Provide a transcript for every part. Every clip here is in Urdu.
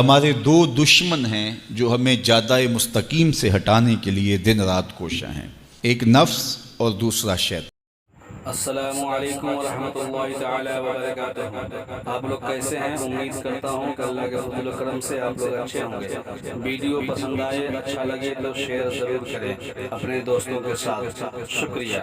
ہمارے دو دشمن ہیں جو ہمیں جادہ مستقیم سے ہٹانے کے لیے دن رات کوشاں ہیں، ایک نفس اور دوسرا شیطان۔ السلام علیکم ورحمۃ اللہ تعالی وبرکاتہ۔ آپ لوگ کیسے ہیں؟ امید کرتا ہوں کہ اللہ کے فضل و کرم سے آپ لوگ اچھے ہوں گے۔ ویڈیو پسند آئے، اچھا لگے تو شیئر ضرور کریں اپنے دوستوں کے ساتھ۔ شکریہ۔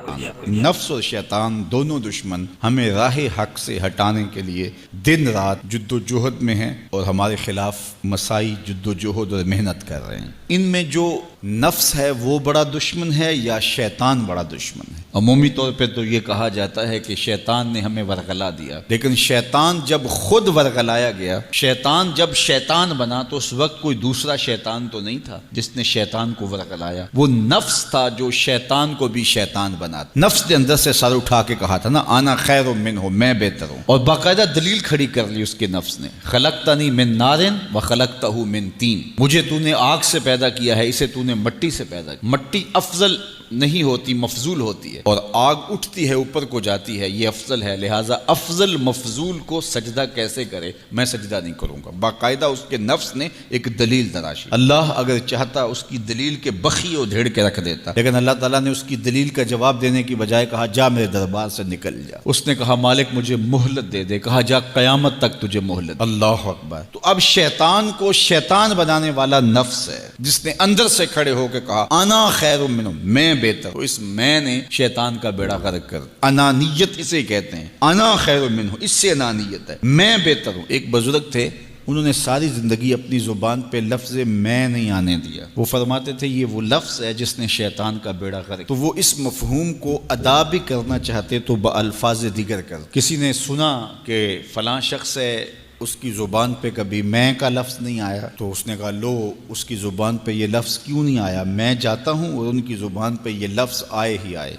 نفس اور شیطان دونوں دشمن ہمیں راہ حق سے ہٹانے کے لیے دن رات جد و جہد میں ہیں اور ہمارے خلاف مساعی جد و جہد اور محنت کر رہے ہیں۔ ان میں جو نفس ہے وہ بڑا دشمن ہے یا شیطان بڑا دشمن ہے؟ عمومی طور پہ تو یہ کہا جاتا ہے کہ شیطان نے ہمیں ورغلا دیا، لیکن شیطان جب خود ورغلایا گیا، شیطان جب شیطان بنا تو اس وقت کوئی دوسرا شیطان تو نہیں تھا جس نے شیطان کو ورغلایا، وہ نفس تھا جو شیطان کو بھی شیطان بنا۔ نفس نے اندر سے سر اٹھا کے کہا تھا نا، انا خیر منہ، میں بہتر ہوں، اور باقاعدہ دلیل کھڑی کر لی اس کے نفس نے، خلقتنی من نار وخلقتہ من طین، مجھے تو نے آگ سے پیدا کیا ہے، اسے تو نے مٹی سے پیدا کیا۔ مٹی افضل نہیں ہوتی، مفضول ہوتی ہے، اور آگ اٹھتی ہے اوپر کو جاتی ہے، یہ افضل ہے، لہٰذا افضل مفضول کو سجدہ کیسے کرے؟ میں سجدہ نہیں کروں گا۔ باقاعدہ اس کے نفس نے ایک دلیل تراشی۔ اللہ اگر چاہتا اس کی دلیل کے بخی اور دھیڑ کے رکھ دیتا، لیکن اللہ تعالیٰ نے اس کی دلیل کا جواب دینے کی بجائے کہا جا میرے دربار سے نکل جا۔ اس نے کہا مالک مجھے مہلت دے دے، کہا جا قیامت تک تجھے مہلت۔ اللہ اکبر۔ تو اب شیطان کو شیطان بنانے والا نفس ہے جس نے اندر سے کھڑے ہو کے کہا انا خیر منہ، میں بہتر ہوں۔ اس میں نے شیطان کا بیڑا غرق کر، انانیت اسے کہتے ہیں، انا خیر منہ، اس سے انانیت ہے، میں بہتر ہوں۔ ایک بزرگ تھے، انہوں نے ساری زندگی اپنی زبان پہ لفظ میں نہیں آنے دیا۔ وہ فرماتے تھے یہ وہ لفظ ہے جس نے شیطان کا بیڑا غرق۔ تو وہ اس مفہوم کو ادا بھی کرنا چاہتے تو بالفاظ دیگر کر۔ کسی نے سنا کہ فلاں شخص ہے، اس کی زبان پہ کبھی میں کا لفظ نہیں آیا، تو اس نے کہا لو اس کی زبان پہ یہ لفظ کیوں نہیں آیا؟ میں جاتا ہوں اور ان کی زبان پہ یہ لفظ آئے ہی آئے۔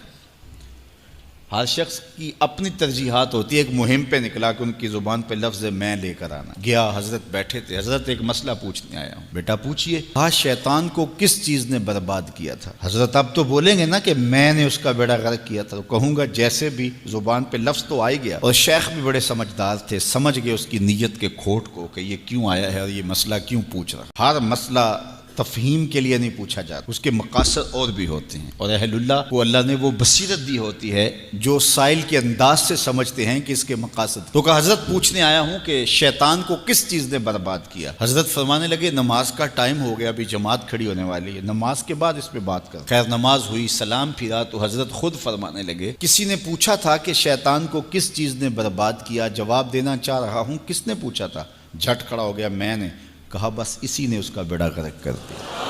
ہر شخص کی اپنی ترجیحات ہوتی ہے۔ ایک مہم پہ نکلا کہ ان کی زبان پہ لفظ میں لے کر آنا۔ گیا، حضرت بیٹھے تھے، حضرت ایک مسئلہ پوچھنے آیا ہوں۔ بیٹا پوچھئے۔ کہا شیطان کو کس چیز نے برباد کیا تھا؟ حضرت اب تو بولیں گے نا کہ میں نے اس کا بیڑا غرق کیا تھا، تو کہوں گا جیسے بھی زبان پہ لفظ تو آ گیا، اور شیخ بھی بڑے سمجھدار تھے، سمجھ گئے اس کی نیت کے کھوٹ کو کہ یہ کیوں آیا ہے اور یہ مسئلہ کیوں پوچھ رہا۔ ہر مسئلہ تفہیم کے لیے نہیں پوچھا جاتا، اس کے مقاصد اور بھی ہوتے ہیں، اور اہل اللہ کو اللہ نے وہ بصیرت دی ہوتی ہے جو سائل کے انداز سے سمجھتے ہیں کہ اس کے مقاصد۔ تو کہا حضرت پوچھنے آیا ہوں کہ شیطان کو کس چیز نے برباد کیا؟ حضرت فرمانے لگے نماز کا ٹائم ہو گیا، ابھی جماعت کھڑی ہونے والی ہے، نماز کے بعد اس پہ بات کر۔ خیر نماز ہوئی، سلام پھرا تو حضرت خود فرمانے لگے کسی نے پوچھا تھا کہ شیطان کو کس چیز نے برباد کیا؟ جواب دینا چاہ رہا ہوں، کس نے پوچھا تھا؟ جھٹ کھڑا ہو گیا میں نے۔ کہا بس اسی نے اس کا بیڑا غرق کر دیا۔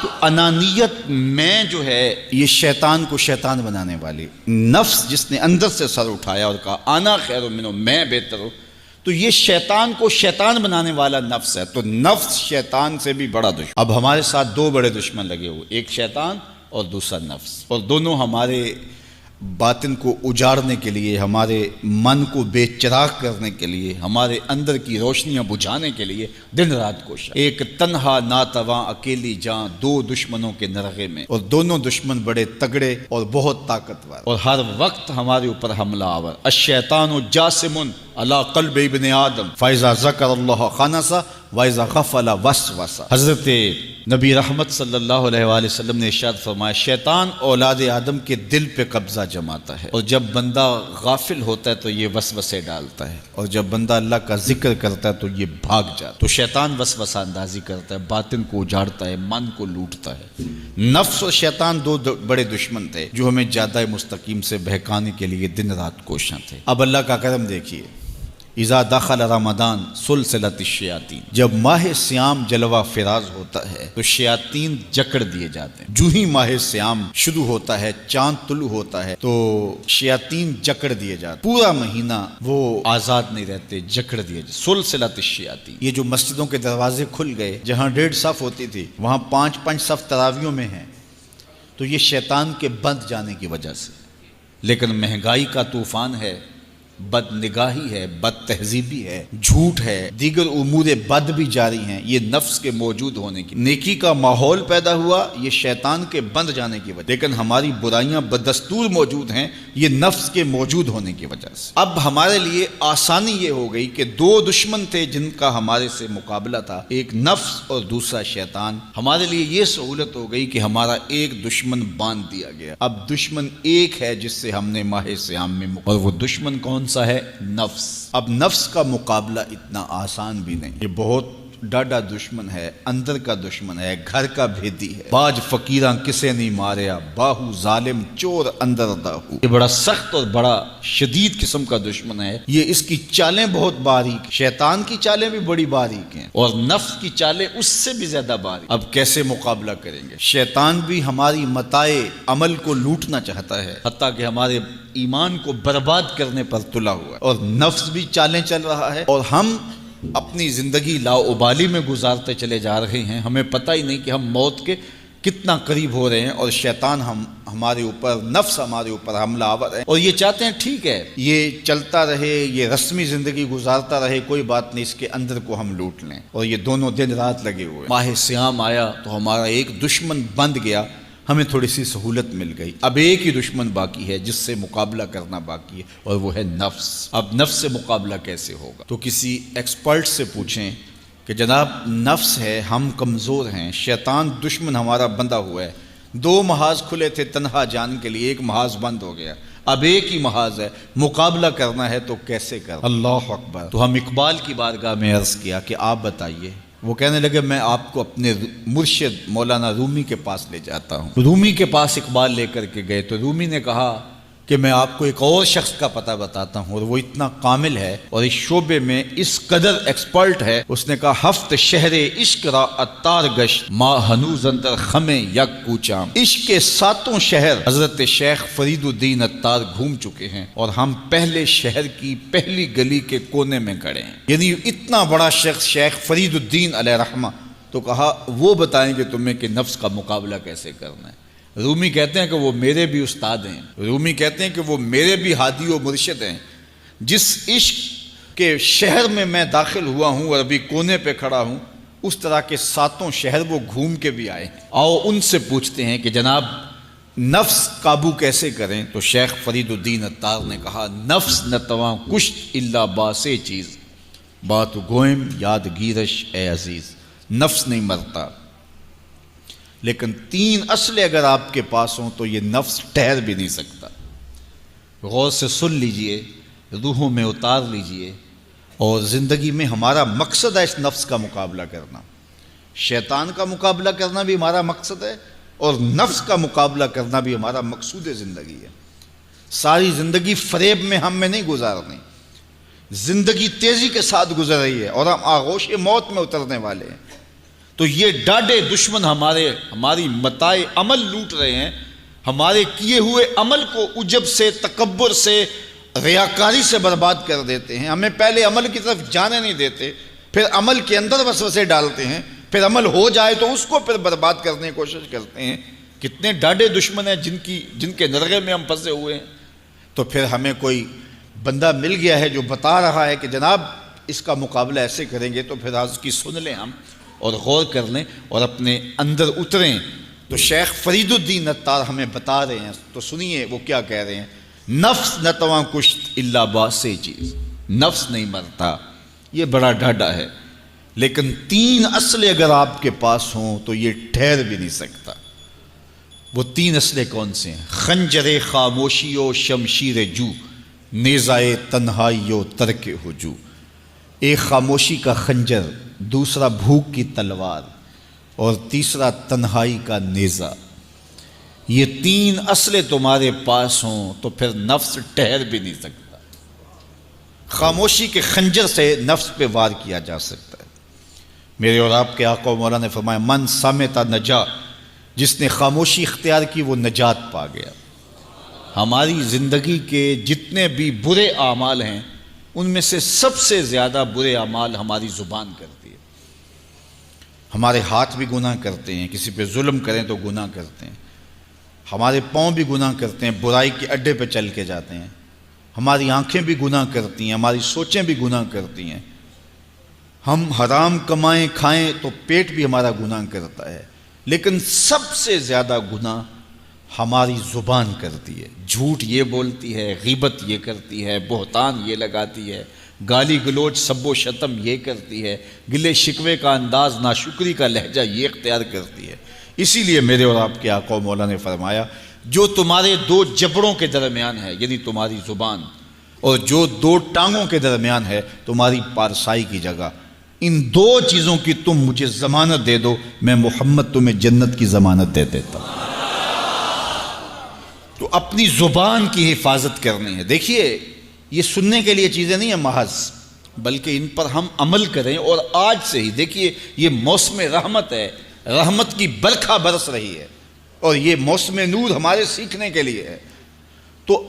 تو انانیت میں جو ہے یہ شیطان کو شیطان بنانے والی، نفس جس نے اندر سے سر اٹھایا اور کہا انا خیر منہ، میں بہتر ہوں، تو یہ شیطان کو شیطان بنانے والا نفس ہے۔ تو نفس شیطان سے بھی بڑا دشمن۔ اب ہمارے ساتھ دو بڑے دشمن لگے ہوئے، ایک شیطان اور دوسرا نفس، اور دونوں ہمارے باطن کو اجاڑنے کے لیے، ہمارے من کو بے چراغ کرنے کے لیے، ہمارے اندر کی روشنیاں بجھانے کے لیے دن رات کوشاں۔ ایک تنہا ناتواں اکیلی جاں، دو دشمنوں کے نرغے میں، اور دونوں دشمن بڑے تگڑے اور بہت طاقتور، اور ہر وقت ہمارے اوپر حملہ آور۔ الشیطان جاسم علی قلب ابن آدم فاذا ذکر اللہ خنس واذا غفل وسوس۔ حضرت نبی رحمت صلی اللہ علیہ وآلہ وسلم نے ارشاد فرمایا شیطان اولاد آدم کے دل پہ قبضہ جماتا ہے، اور جب بندہ غافل ہوتا ہے تو یہ وسوسے ڈالتا ہے، اور جب بندہ اللہ کا ذکر کرتا ہے تو یہ بھاگ جاتا ہے۔ تو شیطان وسوسہ اندازی کرتا ہے، باطن کو اجاڑتا ہے، من کو لوٹتا ہے۔ نفس اور شیطان دو بڑے دشمن تھے جو ہمیں جادہ مستقیم سے بہکانے کے لیے دن رات کوشاں تھے۔ اب اللہ کا کرم دیکھیے، اذا دخل رمضان سلسلت الشیاطین، جب ماہ سیام جلوہ فراز ہوتا ہے تو شیاطین جکڑ دیے جاتے ہیں۔ جو ہی ماہ سیام شروع ہوتا ہے، چاند طلوع ہوتا ہے تو شیاطین جکڑ دیے جاتے ہیں، پورا مہینہ وہ آزاد نہیں رہتے، جکڑ دیے جاتے۔ سلسلت الشیاطین، یہ جو مسجدوں کے دروازے کھل گئے، جہاں 1.5 صف ہوتی تھی وہاں 5 صف تراویحوں میں ہیں، تو یہ شیطان کے بند جانے کی وجہ سے۔ لیکن مہنگائی کا طوفان ہے، بد نگاہی ہے، بد تہذیبی ہے، جھوٹ ہے، دیگر امور بد بھی جاری ہیں، یہ نفس کے موجود ہونے کی۔ نیکی کا ماحول پیدا ہوا یہ شیطان کے بند جانے کی وجہ، لیکن ہماری برائیاں بدستور موجود ہیں یہ نفس کے موجود ہونے کی وجہ سے۔ اب ہمارے لیے آسانی یہ ہو گئی کہ دو دشمن تھے جن کا ہمارے سے مقابلہ تھا، ایک نفس اور دوسرا شیطان۔ ہمارے لیے یہ سہولت ہو گئی کہ ہمارا ایک دشمن باندھ دیا گیا، اب دشمن ایک ہے جس سے ہم نے ماہ صیام میں اور وہ دشمن کون سا ہے؟ نفس۔ اب نفس کا مقابلہ اتنا آسان بھی نہیں، یہ بہت ڈاڈا دشمن ہے، اندر کا دشمن ہے، گھر کا بھیدی ہے۔ باج فقیراں کسے نہیں ماریا، باہو ظالم چور اندر داہو۔ یہ بڑا سخت اور بڑا شدید قسم کا دشمن ہے، یہ اس کی چالیں بہت باریک، شیطان کی چالیں بھی بڑی باریک ہیں اور نفس کی چالیں اس سے بھی زیادہ باریک۔ اب کیسے مقابلہ کریں گے؟ شیطان بھی ہماری متاع عمل کو لوٹنا چاہتا ہے، حتیٰ کہ ہمارے ایمان کو برباد کرنے پر تلا ہوا ہے، اور نفس بھی چالیں چل رہا ہے، اور ہم اپنی زندگی لاؤبالی میں گزارتے چلے جا رہے ہیں، ہمیں پتہ ہی نہیں کہ ہم موت کے کتنا قریب ہو رہے ہیں، اور شیطان ہمارے اوپر، نفس ہمارے اوپر حملہ آور ہے، اور یہ چاہتے ہیں ٹھیک ہے یہ چلتا رہے، یہ رسمی زندگی گزارتا رہے، کوئی بات نہیں، اس کے اندر کو ہم لوٹ لیں، اور یہ دونوں دن رات لگے ہوئے۔ ماہ صیام آیا تو ہمارا ایک دشمن بند گیا، ہمیں تھوڑی سی سہولت مل گئی، اب ایک ہی دشمن باقی ہے جس سے مقابلہ کرنا باقی ہے، اور وہ ہے نفس۔ اب نفس سے مقابلہ کیسے ہوگا؟ تو کسی ایکسپرٹ سے پوچھیں کہ جناب نفس ہے، ہم کمزور ہیں، شیطان دشمن ہمارا بندہ ہوا ہے، دو محاذ کھلے تھے تنہا جان کے لیے، ایک محاذ بند ہو گیا، اب ایک ہی محاذ ہے، مقابلہ کرنا ہے تو کیسے کرنا؟ اللہ اکبر۔ تو ہم اقبال کی بارگاہ میں عرض کیا کہ آپ بتائیے۔ وہ کہنے لگے میں آپ کو اپنے مرشد مولانا رومی کے پاس لے جاتا ہوں۔ رومی کے پاس اقبال لے کر کے گئے تو رومی نے کہا کہ میں آپ کو ایک اور شخص کا پتہ بتاتا ہوں، اور وہ اتنا کامل ہے اور اس شعبے میں اس قدر ایکسپرٹ ہے، اس نے کہا ہفت شہر عشق را اتار گشت ما ہنوز اندر خمیں یک کوچام۔ عشق کے ساتوں شہر حضرت شیخ فرید الدین اتار گھوم چکے ہیں، اور ہم پہلے شہر کی پہلی گلی کے کونے میں کھڑے ہیں۔ یعنی اتنا بڑا شخص شیخ فرید الدین علیہ رحمہ، تو کہا وہ بتائیں گے تمہیں کہ نفس کا مقابلہ کیسے کرنا ہے۔ رومی کہتے ہیں کہ وہ میرے بھی استاد ہیں، رومی کہتے ہیں کہ وہ میرے بھی ہادی و مرشد ہیں، جس عشق کے شہر میں داخل ہوا ہوں اور ابھی کونے پہ کھڑا ہوں، اس طرح کے ساتوں شہر وہ گھوم کے بھی آئے۔ آؤ ان سے پوچھتے ہیں کہ جناب نفس قابو کیسے کریں؟ تو شیخ فرید الدین اتار نے کہا نفس نتواں کشت الا باسے چیز بات گوئم یاد گیرش اے عزیز۔ نفس نہیں مرتا، لیکن تین اصلیں اگر آپ کے پاس ہوں تو یہ نفس ٹھہر بھی نہیں سکتا۔ غور سے سن لیجئے، روحوں میں اتار لیجئے، اور زندگی میں ہمارا مقصد ہے اس نفس کا مقابلہ کرنا، شیطان کا مقابلہ کرنا بھی ہمارا مقصد ہے، اور نفس کا مقابلہ کرنا بھی ہمارا مقصود زندگی ہے۔ ساری زندگی فریب میں ہم میں نہیں گزارنی، زندگی تیزی کے ساتھ گزر رہی ہے اور ہم آغوش موت میں اترنے والے ہیں۔ تو یہ ڈاڈے دشمن ہماری متاع عمل لوٹ رہے ہیں، ہمارے کیے ہوئے عمل کو عجب سے، تکبر سے، ریاکاری سے برباد کر دیتے ہیں، ہمیں پہلے عمل کی طرف جانے نہیں دیتے، پھر عمل کے اندر وسوسے ڈالتے ہیں، پھر عمل ہو جائے تو اس کو پھر برباد کرنے کی کوشش کرتے ہیں۔ کتنے ڈاڈے دشمن ہیں جن کے نرغے میں ہم پھنسے ہوئے ہیں۔ تو پھر ہمیں کوئی بندہ مل گیا ہے جو بتا رہا ہے کہ جناب اس کا مقابلہ ایسے کریں گے، تو پھر آج اس کی سن لیں ہم اور غور کر لیں اور اپنے اندر اتریں۔ تو شیخ فرید الدین اتار ہمیں بتا رہے ہیں، تو سنیے وہ کیا کہہ رہے ہیں۔ نفس نتواں کشت الا باسے چیز، نفس نہیں مرتا، یہ بڑا ڈاڈا ہے، لیکن تین اصلیں اگر آپ کے پاس ہوں تو یہ ٹھہر بھی نہیں سکتا۔ وہ تین اصلیں کون سے ہیں؟ خنجر خاموشی و شمشیر جو، نیزائے تنہائی و ترک ہجو۔ ایک خاموشی کا خنجر، دوسرا بھوک کی تلوار، اور تیسرا تنہائی کا نیزہ۔ یہ تین اصلیں تمہارے پاس ہوں تو پھر نفس ٹھہر بھی نہیں سکتا۔ خاموشی کے خنجر سے نفس پہ وار کیا جا سکتا ہے۔ میرے اور آپ کے آقا و مولا نے فرمایا من صامتا نجا، جس نے خاموشی اختیار کی وہ نجات پا گیا۔ ہماری زندگی کے جتنے بھی برے اعمال ہیں ان میں سے سب سے زیادہ برے اعمال ہماری زبان کرتی ہے۔ ہمارے ہاتھ بھی گناہ کرتے ہیں، کسی پہ ظلم کریں تو گناہ کرتے ہیں، ہمارے پاؤں بھی گناہ کرتے ہیں، برائی کے اڈے پہ چل کے جاتے ہیں، ہماری آنکھیں بھی گناہ کرتی ہیں، ہماری سوچیں بھی گناہ کرتی ہیں، ہم حرام کمائیں کھائیں تو پیٹ بھی ہمارا گناہ کرتا ہے، لیکن سب سے زیادہ گناہ ہماری زبان کرتی ہے۔ جھوٹ یہ بولتی ہے، غیبت یہ کرتی ہے، بہتان یہ لگاتی ہے، گالی گلوچ سب و شتم یہ کرتی ہے، گلے شکوے کا انداز، ناشکری کا لہجہ یہ اختیار کرتی ہے۔ اسی لیے میرے اور آپ کے آقا و مولا نے فرمایا جو تمہارے دو جبڑوں کے درمیان ہے، یعنی تمہاری زبان، اور جو دو ٹانگوں کے درمیان ہے، تمہاری پارسائی کی جگہ، ان دو چیزوں کی تم مجھے ضمانت دے دو، میں محمد تمہیں جنت کی ضمانت دے دیتا ہوں۔ تو اپنی زبان کی حفاظت کرنی ہے۔ دیکھیے یہ سننے کے لیے چیزیں نہیں ہیں محض، بلکہ ان پر ہم عمل کریں، اور آج سے ہی دیکھیے یہ موسم رحمت ہے، رحمت کی برکھا برس رہی ہے، اور یہ موسم نور ہمارے سیکھنے کے لیے ہے۔ تو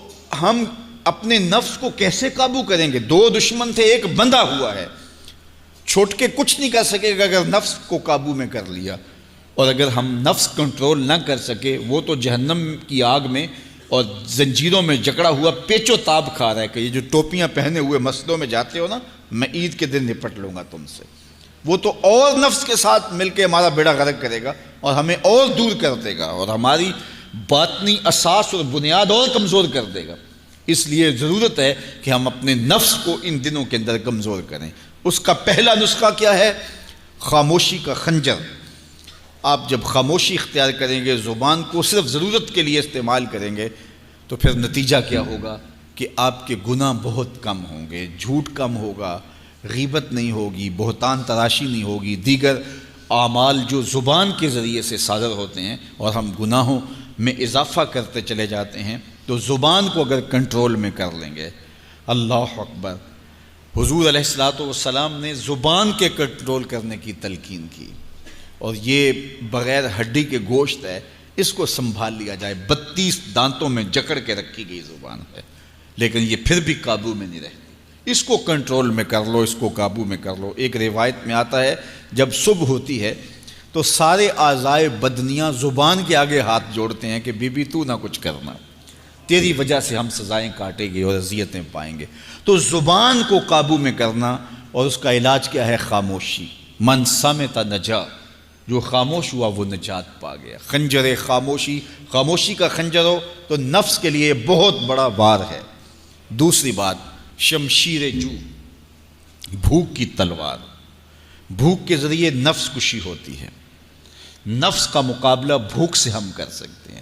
ہم اپنے نفس کو کیسے قابو کریں گے؟ دو دشمن تھے، ایک بندھا ہوا ہے، چھوٹ کے کچھ نہیں کر سکے گا اگر نفس کو قابو میں کر لیا، اور اگر ہم نفس کنٹرول نہ کر سکے وہ تو جہنم کی آگ میں اور زنجیروں میں جکڑا ہوا پیچ و تاب کھا رہا ہے کہ یہ جو ٹوپیاں پہنے ہوئے مسجدوں میں جاتے ہو نا، میں عید کے دن نپٹ لوں گا تم سے، وہ تو اور نفس کے ساتھ مل کے ہمارا بیڑا غرق کرے گا اور ہمیں اور دور کر دے گا، اور ہماری باطنی اساس اور بنیاد اور کمزور کر دے گا۔ اس لیے ضرورت ہے کہ ہم اپنے نفس کو ان دنوں کے اندر کمزور کریں۔ اس کا پہلا نسخہ کیا ہے؟ خاموشی کا خنجر۔ آپ جب خاموشی اختیار کریں گے، زبان کو صرف ضرورت کے لیے استعمال کریں گے، تو پھر نتیجہ کیا ہوگا کہ آپ کے گناہ بہت کم ہوں گے، جھوٹ کم ہوگا، غیبت نہیں ہوگی، بہتان تراشی نہیں ہوگی، دیگر اعمال جو زبان کے ذریعے سے صادر ہوتے ہیں، اور ہم گناہوں میں اضافہ کرتے چلے جاتے ہیں۔ تو زبان کو اگر کنٹرول میں کر لیں گے، اللہ اکبر، حضور علیہ الصلوۃ والسلام نے زبان کے کنٹرول کرنے کی تلقین کی، اور یہ بغیر ہڈی کے گوشت ہے، اس کو سنبھال لیا جائے، 32 دانتوں میں جکڑ کے رکھی گئی زبان ہے، لیکن یہ پھر بھی قابو میں نہیں رہتی۔ اس کو کنٹرول میں کر لو، اس کو قابو میں کر لو۔ ایک روایت میں آتا ہے جب صبح ہوتی ہے تو سارے اعضائے بدنیاں زبان کے آگے ہاتھ جوڑتے ہیں کہ بی بی تو نہ کچھ کرنا، تیری وجہ سے ہم سزائیں کاٹیں گے اور اذیتیں پائیں گے۔ تو زبان کو قابو میں کرنا، اور اس کا علاج کیا ہے؟ خاموشی۔ من صمت نجا، جو خاموش ہوا وہ نجات پا گیا۔ خنجر خاموشی، خاموشی کا خنجر ہو تو نفس کے لیے بہت بڑا وار ہے۔ دوسری بات، شمشیر جو، بھوک کی تلوار۔ بھوک کے ذریعے نفس کشی ہوتی ہے، نفس کا مقابلہ بھوک سے ہم کر سکتے ہیں،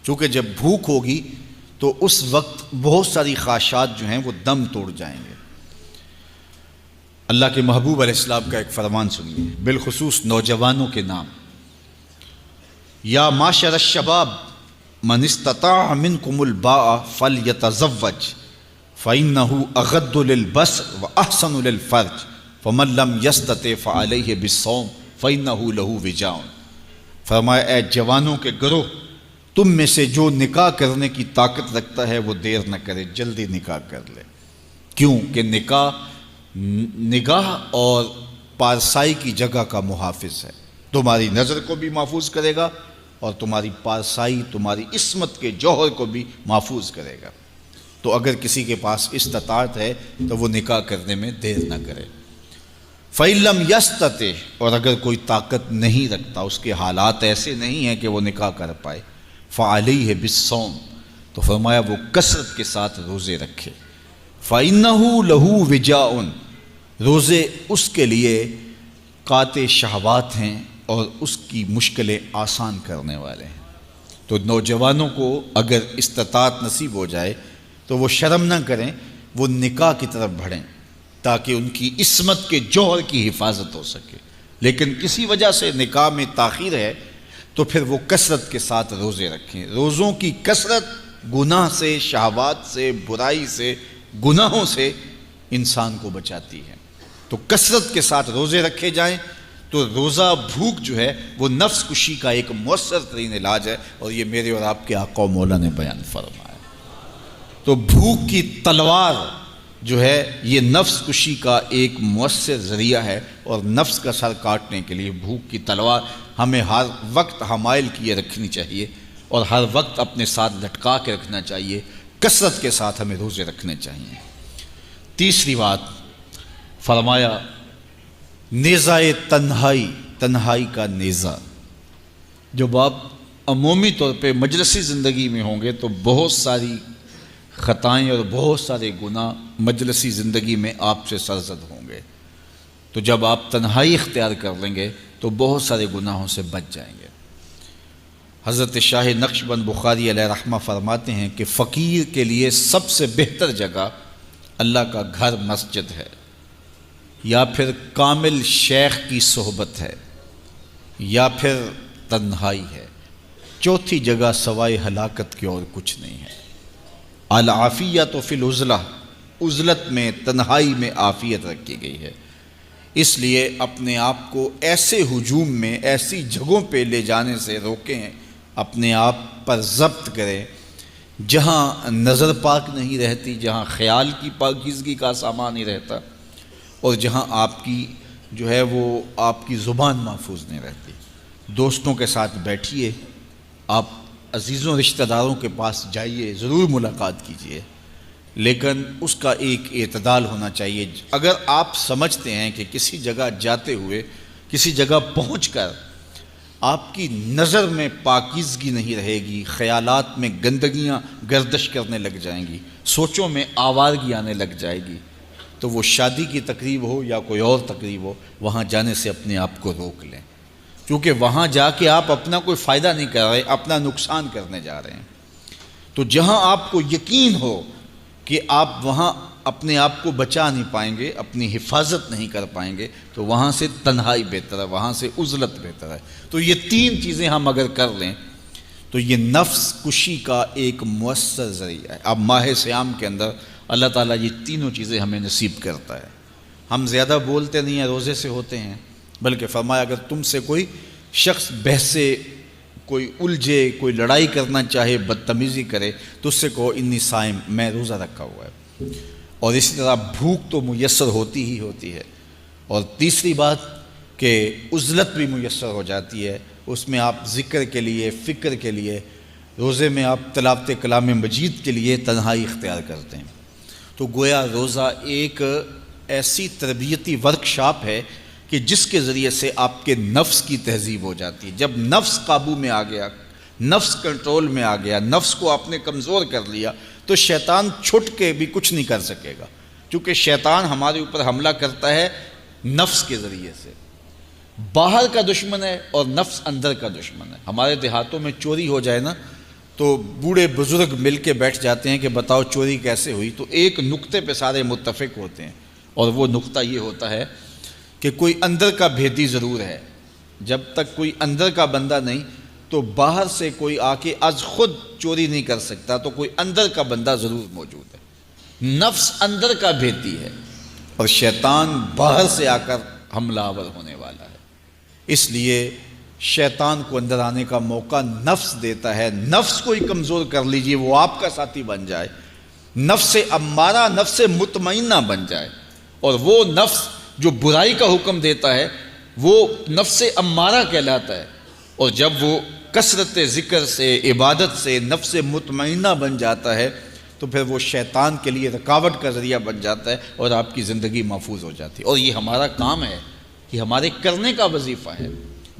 چونکہ جب بھوک ہوگی تو اس وقت بہت ساری خواہشات جو ہیں وہ دم توڑ جائیں گے۔ اللہ کے محبوب علیہ السلام کا ایک فرمان سنیے، بالخصوص نوجوانوں کے نام، یا معاشر الشباب من استطاع منکم الباء فلیتزوج فإنه اغض للبصر واحسن للفرج فمن لم یستطع فعلیہ بالصوم فإنه له وجاء۔ فرمایا اے جوانوں کے گروہ، تم میں سے جو نکاح کرنے کی طاقت رکھتا ہے وہ دیر نہ کرے، جلدی نکاح کر لے۔ کیوں کہ نکاح نگاہ اور پارسائی کی جگہ کا محافظ ہے، تمہاری نظر کو بھی محفوظ کرے گا اور تمہاری پارسائی، تمہاری عصمت کے جوہر کو بھی محفوظ کرے گا۔ تو اگر کسی کے پاس استطاعت ہے تو وہ نکاح کرنے میں دیر نہ کرے۔ فَإِن لَمْ يَسْتَطِعْ، اور اگر کوئی طاقت نہیں رکھتا، اس کے حالات ایسے نہیں ہیں کہ وہ نکاح کر پائے، فَعَلَيْهِ بِالصَّوْمِ، تو فرمایا وہ کثرت کے ساتھ روزے رکھے۔ فَإِنَّهُ لَهُ وِجَاءٌ، روزے اس کے لیے قاطع شہوات ہیں اور اس کی مشکلیں آسان کرنے والے ہیں۔ تو نوجوانوں کو اگر استطاعت نصیب ہو جائے تو وہ شرم نہ کریں، وہ نکاح کی طرف بڑھیں تاکہ ان کی عصمت کے جوہر کی حفاظت ہو سکے۔ لیکن کسی وجہ سے نکاح میں تاخیر ہے تو پھر وہ کثرت کے ساتھ روزے رکھیں۔ روزوں کی کثرت گناہ سے، شہوات سے، برائی سے، گناہوں سے انسان کو بچاتی ہے۔ تو کثرت کے ساتھ روزے رکھے جائیں تو روزہ بھوک جو ہے وہ نفس کشی کا ایک مؤثر ترین علاج ہے، اور یہ میرے اور آپ کے آقا و مولا نے بیان فرمایا۔ تو بھوک کی تلوار جو ہے یہ نفس کشی کا ایک مؤثر ذریعہ ہے، اور نفس کا سر کاٹنے کے لیے بھوک کی تلوار ہمیں ہر وقت حمائل کیے رکھنی چاہیے، اور ہر وقت اپنے ساتھ لٹکا کے رکھنا چاہیے۔ کثرت کے ساتھ ہمیں روزے رکھنے چاہیے۔ تیسری بات فرمایا نیزہ تنہائی کا نیزہ۔ جب آپ عمومی طور پہ مجلسی زندگی میں ہوں گے تو بہت ساری خطائیں اور بہت سارے گناہ مجلسی زندگی میں آپ سے سرزد ہوں گے، تو جب آپ تنہائی اختیار کر لیں گے تو بہت سارے گناہوں سے بچ جائیں گے۔ حضرت شاہ نقشبند بخاری علیہ رحمہ فرماتے ہیں کہ فقیر کے لیے سب سے بہتر جگہ اللہ کا گھر مسجد ہے، یا پھر کامل شیخ کی صحبت ہے، یا پھر تنہائی ہے۔ چوتھی جگہ سوائے ہلاکت کے اور کچھ نہیں ہے۔ العافیت فی العزلہ، عزلت میں تنہائی میں عافیت رکھی گئی ہے۔ اس لیے اپنے آپ کو ایسے ہجوم میں ایسی جگہوں پہ لے جانے سے روکیں، اپنے آپ پر ضبط کریں جہاں نظر پاک نہیں رہتی، جہاں خیال کی پاکیزگی کا سامان نہیں رہتا، اور جہاں آپ کی جو ہے وہ آپ کی زبان محفوظ نہیں رہتی۔ دوستوں کے ساتھ بیٹھیے، آپ عزیزوں رشتہ داروں کے پاس جائیے، ضرور ملاقات کیجیے، لیکن اس کا ایک اعتدال ہونا چاہیے۔ اگر آپ سمجھتے ہیں کہ کسی جگہ جاتے ہوئے، کسی جگہ پہنچ کر آپ کی نظر میں پاکیزگی نہیں رہے گی، خیالات میں گندگیاں گردش کرنے لگ جائیں گی، سوچوں میں آوارگی آنے لگ جائے گی، تو وہ شادی کی تقریب ہو یا کوئی اور تقریب ہو، وہاں جانے سے اپنے آپ کو روک لیں، کیونکہ وہاں جا کے آپ اپنا کوئی فائدہ نہیں کر رہے، اپنا نقصان کرنے جا رہے ہیں۔ تو جہاں آپ کو یقین ہو کہ آپ وہاں اپنے آپ کو بچا نہیں پائیں گے، اپنی حفاظت نہیں کر پائیں گے، تو وہاں سے تنہائی بہتر ہے، وہاں سے عزلت بہتر ہے۔ تو یہ تین چیزیں ہم اگر کر لیں تو یہ نفس کشی کا ایک مؤثر ذریعہ ہے۔ اب ماہ سیام کے اندر اللہ تعالیٰ یہ تینوں چیزیں ہمیں نصیب کرتا ہے۔ ہم زیادہ بولتے نہیں ہیں، روزے سے ہوتے ہیں، بلکہ فرمایا اگر تم سے کوئی شخص بحثے، کوئی الجھے، کوئی لڑائی کرنا چاہے، بدتمیزی کرے، تو اس سے کہو انی صائم، میں روزہ رکھا ہوا ہے۔ اور اسی طرح بھوک تو میسر ہوتی ہی ہوتی ہے۔ اور تیسری بات کہ عزلت بھی میسر ہو جاتی ہے، اس میں آپ ذکر کے لیے، فکر کے لیے، روزے میں آپ تلاوت کلام مجید کے لیے تنہائی اختیار کرتے ہیں۔ تو گویا روزہ ایک ایسی تربیتی ورکشاپ ہے کہ جس کے ذریعے سے آپ کے نفس کی تہذیب ہو جاتی ہے۔ جب نفس قابو میں آ گیا، نفس کنٹرول میں آ گیا، نفس کو آپ نے کمزور کر لیا، تو شیطان چھٹ کے بھی کچھ نہیں کر سکے گا، کیونکہ شیطان ہمارے اوپر حملہ کرتا ہے نفس کے ذریعے سے۔ باہر کا دشمن ہے اور نفس اندر کا دشمن ہے۔ ہمارے دیہاتوں میں چوری ہو جائے نا تو بوڑھے بزرگ مل کے بیٹھ جاتے ہیں کہ بتاؤ چوری کیسے ہوئی، تو ایک نقطے پہ سارے متفق ہوتے ہیں، اور وہ نقطہ یہ ہوتا ہے کہ کوئی اندر کا بھیدی ضرور ہے۔ جب تک کوئی اندر کا بندہ نہیں تو باہر سے کوئی آ کے از خود چوری نہیں کر سکتا، تو کوئی اندر کا بندہ ضرور موجود ہے۔ نفس اندر کا بھیدی ہے اور شیطان باہر سے آ کر حملہ آور ہونے والا ہے۔ اس لیے شیطان کو اندر آنے کا موقع نفس دیتا ہے۔ نفس کو ہی کمزور کر لیجئے، وہ آپ کا ساتھی بن جائے، نفس امارہ، نفس مطمئنہ بن جائے، اور وہ نفس جو برائی کا حکم دیتا ہے وہ نفس امارہ کہلاتا ہے، اور جب وہ کثرت ذکر سے، عبادت سے نفس مطمئنہ بن جاتا ہے تو پھر وہ شیطان کے لیے رکاوٹ کا ذریعہ بن جاتا ہے اور آپ کی زندگی محفوظ ہو جاتی ہے۔ اور یہ ہمارا کام ہے، یہ ہمارے کرنے کا وظیفہ ہے۔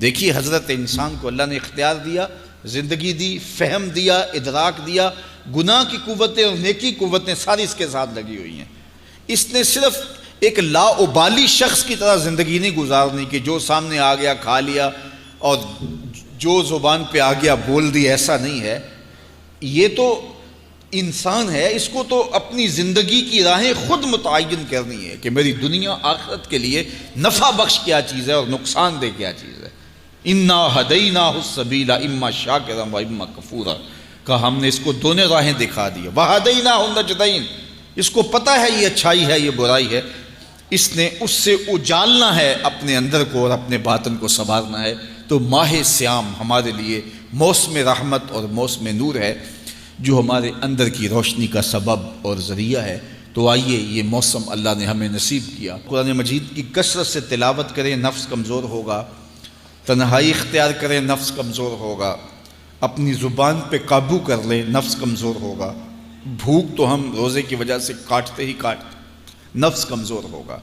دیکھیے حضرت انسان کو اللہ نے اختیار دیا، زندگی دی، فہم دیا، ادراک دیا، گناہ کی قوتیں اور نیکی قوتیں ساری اس کے ساتھ لگی ہوئی ہیں۔ اس نے صرف ایک لا ابالی شخص کی طرح زندگی نہیں گزارنی کہ جو سامنے آ گیا کھا لیا اور جو زبان پہ آ گیا بول دی، ایسا نہیں ہے۔ یہ تو انسان ہے، اس کو تو اپنی زندگی کی راہیں خود متعین کرنی ہے کہ میری دنیا آخرت کے لیے نفع بخش کیا چیز ہے اور نقصان دہ کیا چیز ہے۔ انا ہدیناہ السبیل اما شاکرا و اما کفورا، کہ ہم نے اس کو دونوں راہیں دکھا دی، وہدیناہ النجدین، اس کو پتہ ہے یہ اچھائی ہے یہ برائی ہے، اس نے اس سے اجالنا ہے اپنے اندر کو اور اپنے باطن کو سنوارنا ہے۔ تو ماہ سیام ہمارے لیے موسم رحمت اور موسم نور ہے جو ہمارے اندر کی روشنی کا سبب اور ذریعہ ہے۔ تو آئیے یہ موسم اللہ نے ہمیں نصیب کیا، قرآن مجید کی کثرت سے تلاوت کریں، نفس کمزور ہوگا، تنہائی اختیار کریں، نفس کمزور ہوگا، اپنی زبان پہ قابو کر لیں، نفس کمزور ہوگا، بھوک تو ہم روزے کی وجہ سے کاٹتے ہی کاٹتے، نفس کمزور ہوگا۔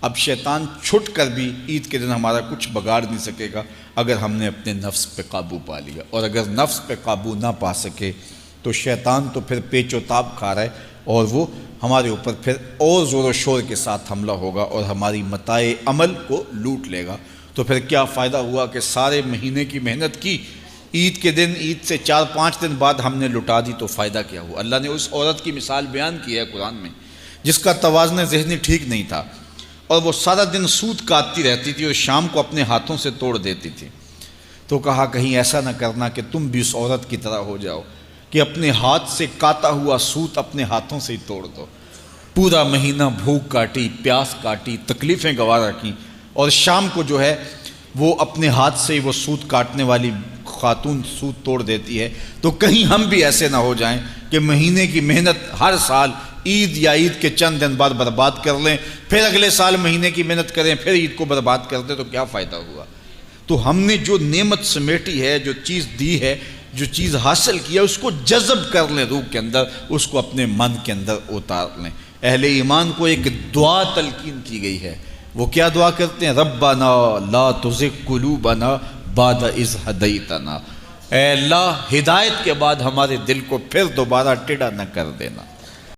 اب شیطان چھٹ کر بھی عید کے دن ہمارا کچھ بگاڑ نہیں سکے گا اگر ہم نے اپنے نفس پہ قابو پا لیا، اور اگر نفس پہ قابو نہ پا سکے تو شیطان تو پھر پیچ و تاب کھا رہا ہے، اور وہ ہمارے اوپر پھر اور زور و شور کے ساتھ حملہ ہوگا اور ہماری متاع عمل کو لوٹ لے گا۔ تو پھر کیا فائدہ ہوا کہ سارے مہینے کی محنت کی، عید کے دن، عید سے 4-5 دن بعد ہم نے لٹا دی، تو فائدہ کیا ہوا؟ اللہ نے اس عورت کی مثال بیان کی ہے قرآن میں، جس کا توازن ذہنی ٹھیک نہیں تھا، اور وہ سارا دن سوت کاٹتی رہتی تھی اور شام کو اپنے ہاتھوں سے توڑ دیتی تھی۔ تو کہا کہیں ایسا نہ کرنا کہ تم بھی اس عورت کی طرح ہو جاؤ کہ اپنے ہاتھ سے کاتا ہوا سوت اپنے ہاتھوں سے ہی توڑ دو۔ پورا مہینہ بھوک کاٹی، پیاس کاٹی، تکلیفیں گوارا کی، اور شام کو جو ہے وہ اپنے ہاتھ سے ہی وہ سوت کاٹنے والی خاتون سوت توڑ دیتی ہے۔ تو کہیں ہم بھی ایسے نہ ہو جائیں کہ مہینے کی محنت ہر سال عید یا عید کے چند دن بعد برباد کر لیں، پھر اگلے سال مہینے کی محنت کریں، پھر عید کو برباد کر دیں، تو کیا فائدہ ہوا؟ تو ہم نے جو نعمت سمیٹی ہے، جو چیز دی ہے، جو چیز حاصل کیا، اس کو جذب کر لیں روح کے اندر، اس کو اپنے من کے اندر اتار لیں۔ اہل ایمان کو ایک دعا تلقین کی گئی ہے، وہ کیا دعا کرتے ہیں؟ ربنا لا تزغ قلوبنا بعد اذ ہدیتنا، اے اللہ ہدایت کے بعد ہمارے دل کو پھر دوبارہ ٹیڑھا نہ کر دینا۔